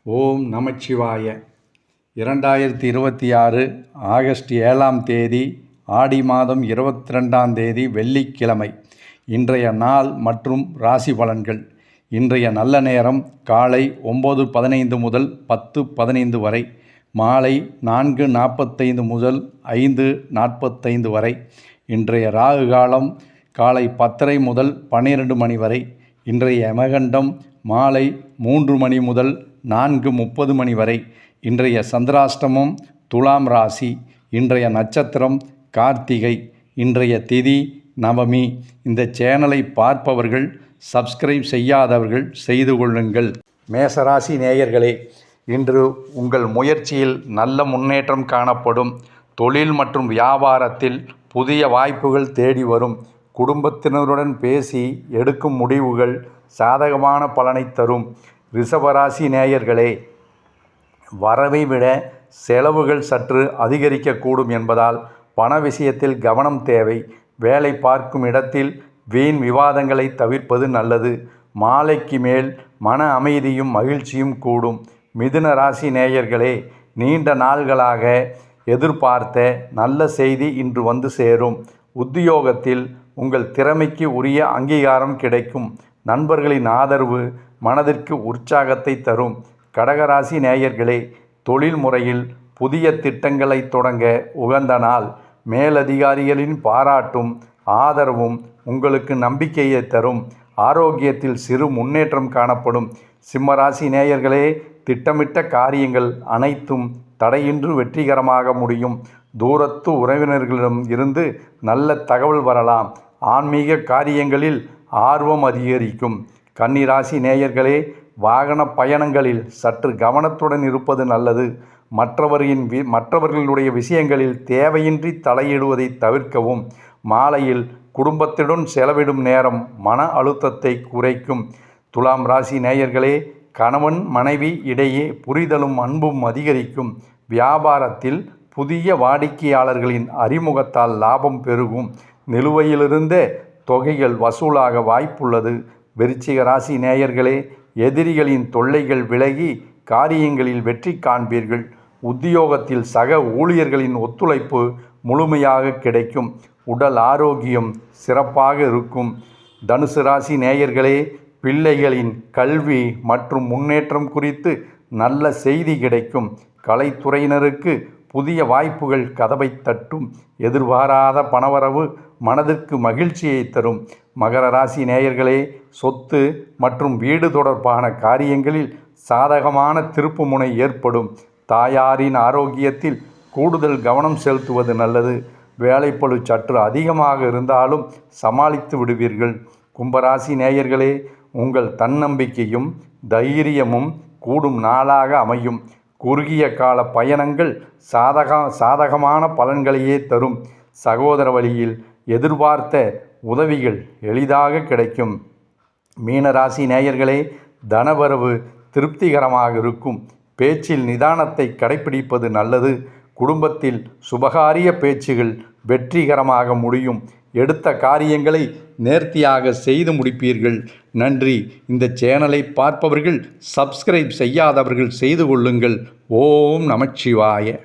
ஓம் நமச்சிவாய. 2026 August 7ஆம் தேதி ஆடி மாதம் 22ஆம் தேதி வெள்ளிக்கிழமை. இன்றைய நாள் மற்றும் ராசி பலன்கள். இன்றைய நல்ல நேரம் காலை 9:15 முதல் 10:15 வரை, மாலை 4:45 முதல் 5:45 வரை. இன்றைய ராகு காலம் காலை 10:30 முதல் 12 மணி வரை. இன்றைய யமகண்டம் மாலை 3 மணி முதல் 4:30 மணி வரை. இன்றைய சந்திராஷ்டமம் துலாம் ராசி. இன்றைய நட்சத்திரம் கார்த்திகை. இன்றைய திதி நவமி. இந்த சேனலை பார்ப்பவர்கள் சப்ஸ்கிரைப் செய்யாதவர்கள் செய்து கொள்ளுங்கள். மேசராசி நேயர்களே, இன்று உங்கள் முயற்சியில் நல்ல முன்னேற்றம் காணப்படும். தொழில் மற்றும் வியாபாரத்தில் புதிய வாய்ப்புகள் தேடி வரும். குடும்பத்தினருடன் பேசி எடுக்கும் முடிவுகள் சாதகமான பலனை தரும். ரிஷபராசி நேயர்களே, வரவை விட செலவுகள் சற்று அதிகரிக்கக்கூடும் என்பதால் பண விஷயத்தில் கவனம் தேவை. வேலை பார்க்கும் இடத்தில் வீண் விவாதங்களை தவிர்ப்பது நல்லது. மாலைக்கு மேல் மன அமைதியும் மகிழ்ச்சியும் கூடும். மிதுன ராசி நேயர்களே, நீண்ட நாள்களாக எதிர்பார்த்த நல்ல செய்தி இன்று வந்து சேரும். உத்தியோகத்தில் உங்கள் திறமைக்கு உரிய அங்கீகாரம் கிடைக்கும். நண்பர்களின் ஆதரவு மனதிற்கு உற்சாகத்தை தரும். கடகராசி நேயர்களே, தொழில் முறையில் புதிய திட்டங்களை தொடங்க உகந்த நாள். மேலதிகாரிகளின் பாராட்டும் ஆதரவும் உங்களுக்கு நம்பிக்கையை தரும். ஆரோக்கியத்தில் சிறு முன்னேற்றம் காணப்படும். சிம்மராசி நேயர்களே, திட்டமிட்ட காரியங்கள் அனைத்தும் தடையின்றி வெற்றிகரமாக முடியும். தூரத்து உறவினர்களிடம் இருந்து நல்ல தகவல் வரலாம். ஆன்மீக காரியங்களில் ஆர்வம் அதிகரிக்கும். கன்னிராசி நேயர்களே, வாகன பயணங்களில் சற்று கவனத்துடன் இருப்பது நல்லது. மற்றவர்களுடைய விஷயங்களில் தேவையின்றி தலையிடுவதை தவிர்க்கவும். மாலையில் குடும்பத்துடன் செலவிடும் நேரம் மன அழுத்தத்தை குறைக்கும். துலாம் ராசி நேயர்களே, கணவன் மனைவி இடையே புரிதலும் அன்பும் அதிகரிக்கும். வியாபாரத்தில் புதிய வாடிக்கையாளர்களின் அறிமுகத்தால் லாபம் பெருகும். நிலுவையிலிருந்த தொகைகள் வசூலாக வாய்ப்புள்ளது. விருச்சிக ராசி நேயர்களே, எதிரிகளின் தொல்லைகள் விலகி காரியங்களில் வெற்றி காண்பீர்கள். உத்தியோகத்தில் சக ஊழியர்களின் ஒத்துழைப்பு முழுமையாக கிடைக்கும். உடல் ஆரோக்கியம் சிறப்பாக இருக்கும். தனுசு ராசி நேயர்களே, பிள்ளைகளின் கல்வி மற்றும் முன்னேற்றம் குறித்து நல்ல செய்தி கிடைக்கும். கலைத்துறையினருக்கு புதிய வாய்ப்புகள் கதவை தட்டும். எதிர்பாராத பணவரவு மனதிற்கு மகிழ்ச்சியை தரும். மகர ராசி நேயர்களே, சொத்து மற்றும் வீடு தொடர்பான காரியங்களில் சாதகமான திருப்புமுனை ஏற்படும். தாயாரின் ஆரோக்கியத்தில் கூடுதல் கவனம் செலுத்துவது நல்லது. வேலைப்பளு சற்று அதிகமாக இருந்தாலும் சமாளித்து விடுவீர்கள். கும்பராசி நேயர்களே, உங்கள் தன்னம்பிக்கையும் தைரியமும் கூடும் நாளாக அமையும். குறுகிய கால பயணங்கள் சாதகமான பலன்களையே தரும். சகோதர வழியில் எதிர்பார்த்த உதவிகள் எளிதாக கிடைக்கும். மீனராசி நேயர்களே, தனவரவு திருப்திகரமாக இருக்கும். பேச்சில் நிதானத்தை கடைபிடிப்பது நல்லது. குடும்பத்தில் சுபகாரிய பேச்சுகள் வெற்றிகரமாக முடியும். எடுத்த காரியங்களை நேர்த்தியாக செய்து முடிப்பீர்கள். நன்றி. இந்த சேனலை பார்ப்பவர்கள் சப்ஸ்கிரைப் செய்யாதவர்கள் செய்து கொள்ளுங்கள். ஓம் நமச்சிவாய.